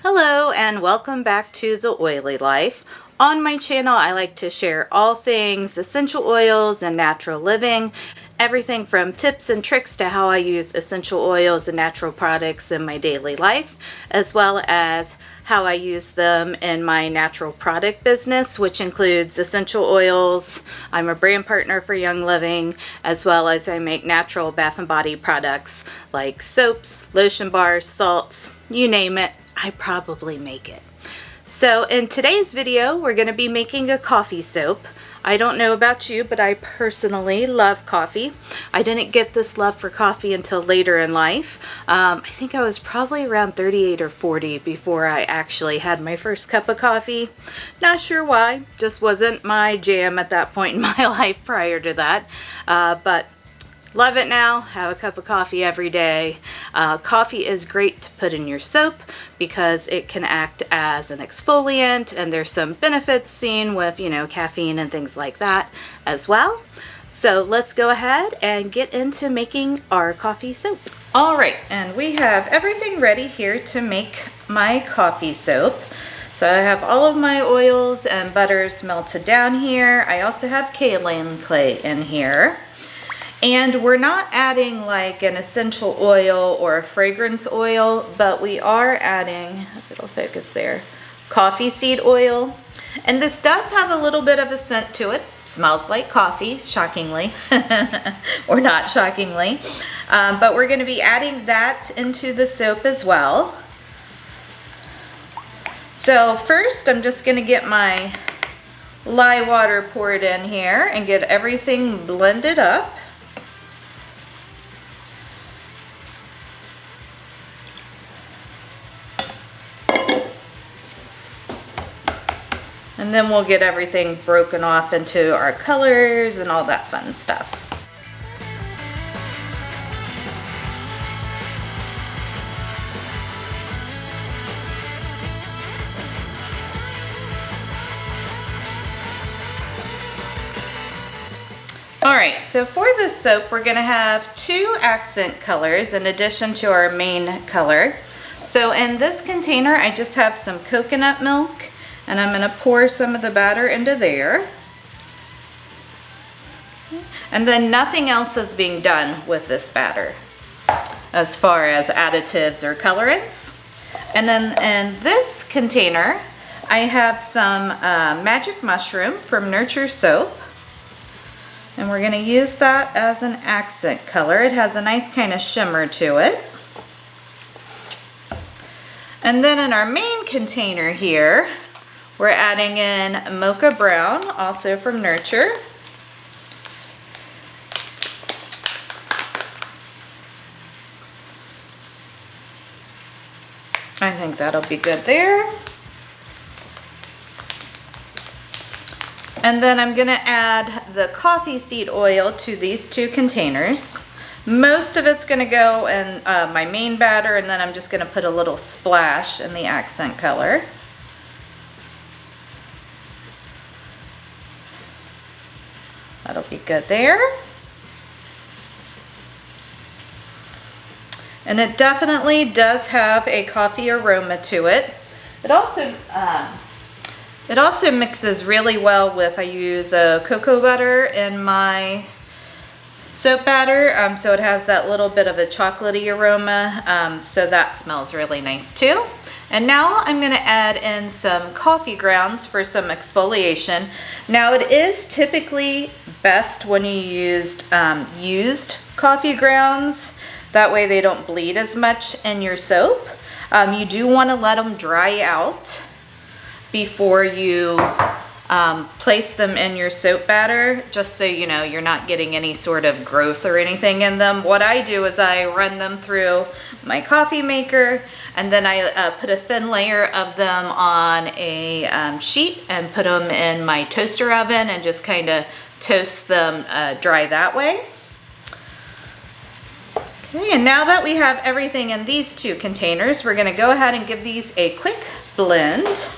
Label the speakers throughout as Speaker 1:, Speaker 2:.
Speaker 1: Hello and welcome back to The Oily Life. On my channel, I like to share all things essential oils and natural living, everything from tips and tricks to how I use essential oils and natural products in my daily life, as well as how I use them in my natural product business, which includes essential oils. I'm a brand partner for Young Living, as well as I make natural bath and body products like soaps, lotion bars, salts, you name it. I probably make it. So in today's video, we're going to be making a coffee soap. I don't know about you, but I personally love coffee. I didn't get this love for coffee until later in life. I think I was probably around 38 or 40 before I actually had my first cup of coffee. Not sure why, just wasn't my jam at that point in my life prior to that. But love it now, have a cup of coffee every day. Coffee is great to put in your soap because it can act as an exfoliant, and there's some benefits seen with, caffeine and things like that as well. So let's go ahead and get into making our coffee soap. All right, and we have everything ready here to make my coffee soap. So I have all of my oils and butters melted down here. I also have kaolin clay in here. And we're not adding like an essential oil or a fragrance oil, but we are adding, if it'll focus there, coffee seed oil. And this does have a little bit of a scent to it. Smells like coffee, shockingly, or not shockingly. But we're gonna be adding that into the soap as well. So first, I'm just gonna get my lye water poured in here and get everything blended up. And then we'll get everything broken off into our colors and all that fun stuff. All right, so for this soap, we're gonna have 2 accent colors in addition to our main color. So in this container, I just have some coconut milk, and I'm going to pour some of the batter into there. And then nothing else is being done with this batter as far as additives or colorants. And then in this container, I have some magic mushroom from Nurture Soap. And we're going to use that as an accent color. It has a nice kind of shimmer to it. And then in our main container here, we're adding in Mocha Brown, also from Nurture. I think that'll be good there. And then I'm gonna add the coffee seed oil to these 2 containers. Most of it's gonna go in my main batter, and then I'm just gonna put a little splash in the accent color. That'll be good there. And it definitely does have a coffee aroma to it. It also mixes really well with, I use cocoa butter in my soap batter, so it has that little bit of a chocolatey aroma, so that smells really nice too. And now I'm going to add in some coffee grounds for some exfoliation. Now it is typically best when you used coffee grounds. That way they don't bleed as much in your soap. You do want to let them dry out before you place them in your soap batter, just so you know you're not getting any sort of growth or anything in them. What I do is I run them through my coffee maker, and then I put a thin layer of them on a sheet and put them in my toaster oven and just kind of toast them dry that way. Okay, and now that we have everything in these 2 containers, we're going to go ahead and give these a quick blend.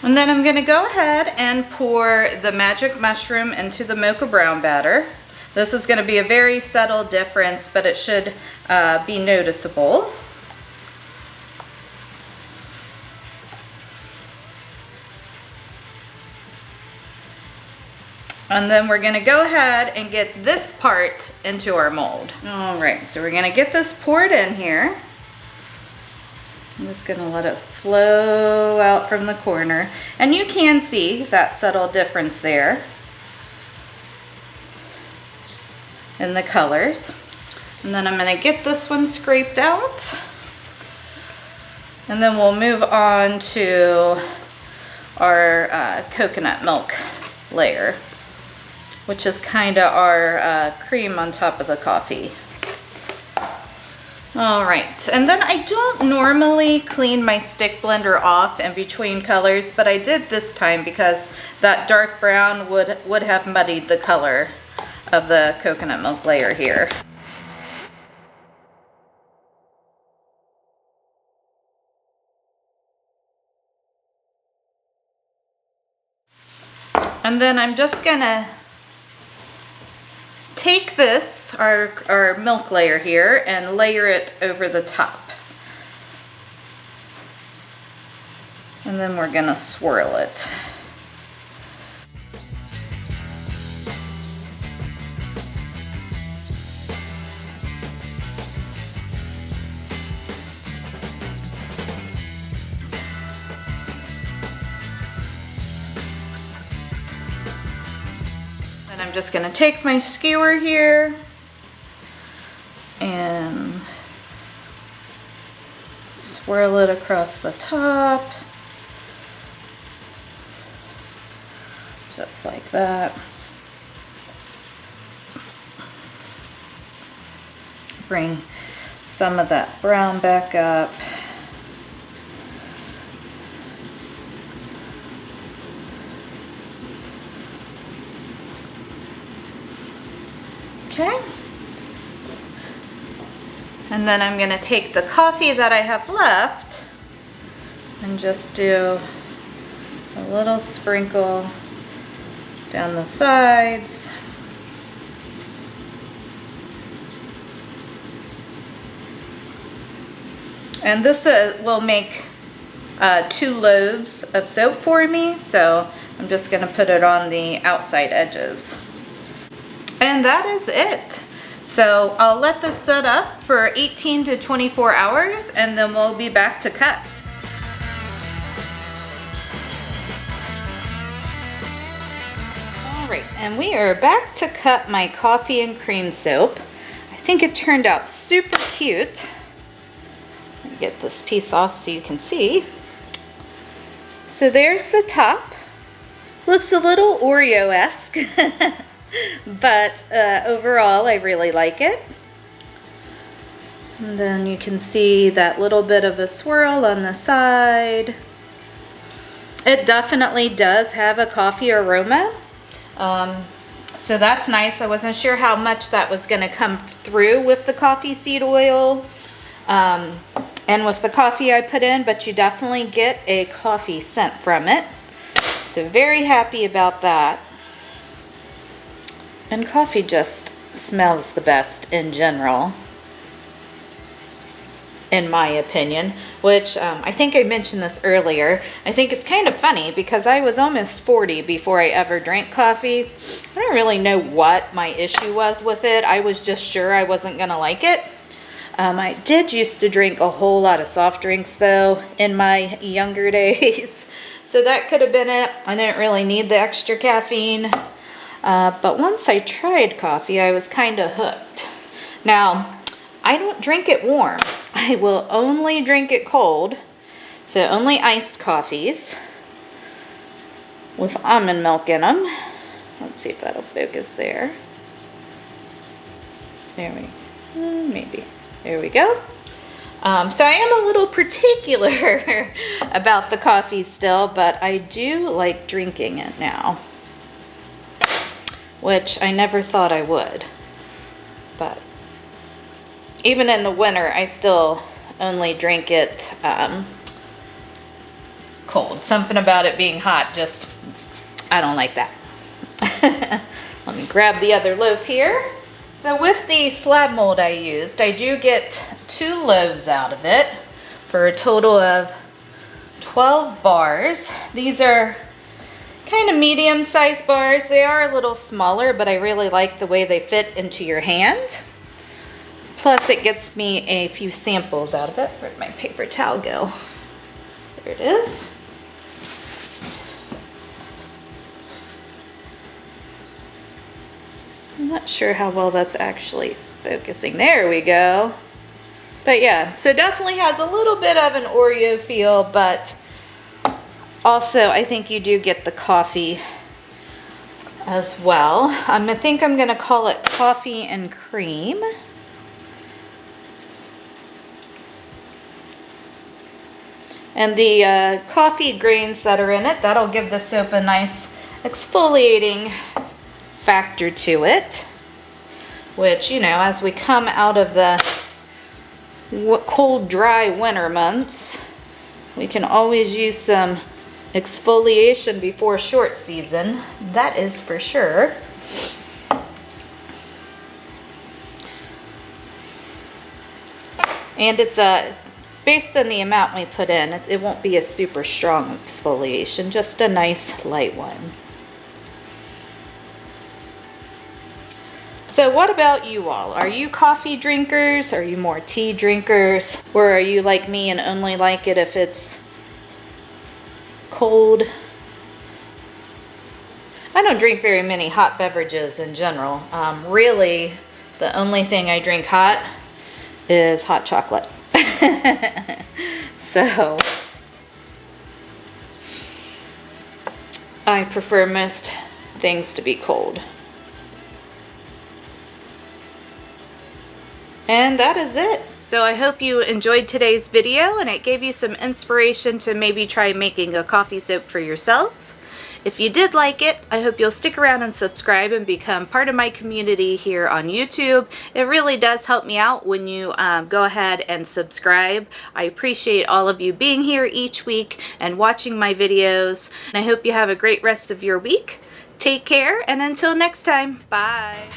Speaker 1: And then I'm going to go ahead and pour the magic mushroom into the mocha brown batter. This is going to be a very subtle difference, but it should be noticeable. And then we're going to go ahead and get this part into our mold. All right, so we're going to get this poured in here. I'm just going to let it flow out from the corner. And you can see that subtle difference there in the colors. And then I'm going to get this one scraped out. And then we'll move on to our coconut milk layer, which is kind of our cream on top of the coffee. All right, and then I don't normally clean my stick blender off in between colors, but I did this time because that dark brown would have muddied the color of the coconut milk layer here. And then I'm just gonna take this, our milk layer here, and layer it over the top. And then we're gonna swirl it. And I'm just gonna take my skewer here and swirl it across the top, just like that. Bring some of that brown back up. Okay, and then I'm going to take the coffee that I have left and just do a little sprinkle down the sides. And this will make 2 loaves of soap for me, so I'm just going to put it on the outside edges. And that is it. So I'll let this set up for 18 to 24 hours and then we'll be back to cut. All right, and we are back to cut my coffee and cream soap. I think it turned out super cute. Let me get this piece off so you can see. So there's the top. Looks a little Oreo-esque. But overall, I really like it. And then you can see that little bit of a swirl on the side. It definitely does have a coffee aroma. So that's nice. I wasn't sure how much that was going to come through with the coffee seed oil and with the coffee I put in, but you definitely get a coffee scent from it. So very happy about that. And coffee just smells the best in general, in my opinion, which I think I mentioned this earlier. I think it's kind of funny because I was almost 40 before I ever drank coffee. I don't really know what my issue was with it. I was just sure I wasn't gonna like it. I did used to drink a whole lot of soft drinks though in my younger days. So that could have been it. I didn't really need the extra caffeine. But once I tried coffee, I was kind of hooked. Now, I don't drink it warm. I will only drink it cold. So only iced coffees with almond milk in them. Let's see if that'll focus there. There we go. Maybe. There we go. So I am a little particular about the coffee still, but I do like drinking it now, which I never thought I would. But even in the winter, I still only drink it cold. Something about it being hot, just, I don't like that. Let me grab the other loaf here. So with the slab mold I used, I do get 2 loaves out of it for a total of 12 bars. These are kind of medium-sized bars. They are a little smaller, but I really like the way they fit into your hand. Plus it gets me a few samples out of it. Where'd my paper towel go? There it is. I'm not sure how well that's actually focusing. There we go. But yeah, so definitely has a little bit of an Oreo feel, but also I think you do get the coffee as well. I think I'm gonna call it coffee and cream. And the coffee grains that are in it, that'll give the soap a nice exfoliating factor to it, which, you know, as we come out of the cold, dry winter months, we can always use some exfoliation before short season. That is for sure. And it's based on the amount we put in, it won't be a super strong exfoliation, just a nice light one. So what about you all? Are you coffee drinkers? Are you more tea drinkers? Or are you like me and only like it if it's cold? I don't drink very many hot beverages in general. Really, the only thing I drink hot is hot chocolate. So I prefer most things to be cold. And that is it. So I hope you enjoyed today's video and it gave you some inspiration to maybe try making a coffee soap for yourself. If you did like it, I hope you'll stick around and subscribe and become part of my community here on YouTube. It really does help me out when you go ahead and subscribe. I appreciate all of you being here each week and watching my videos. And I hope you have a great rest of your week. Take care, and until next time, bye.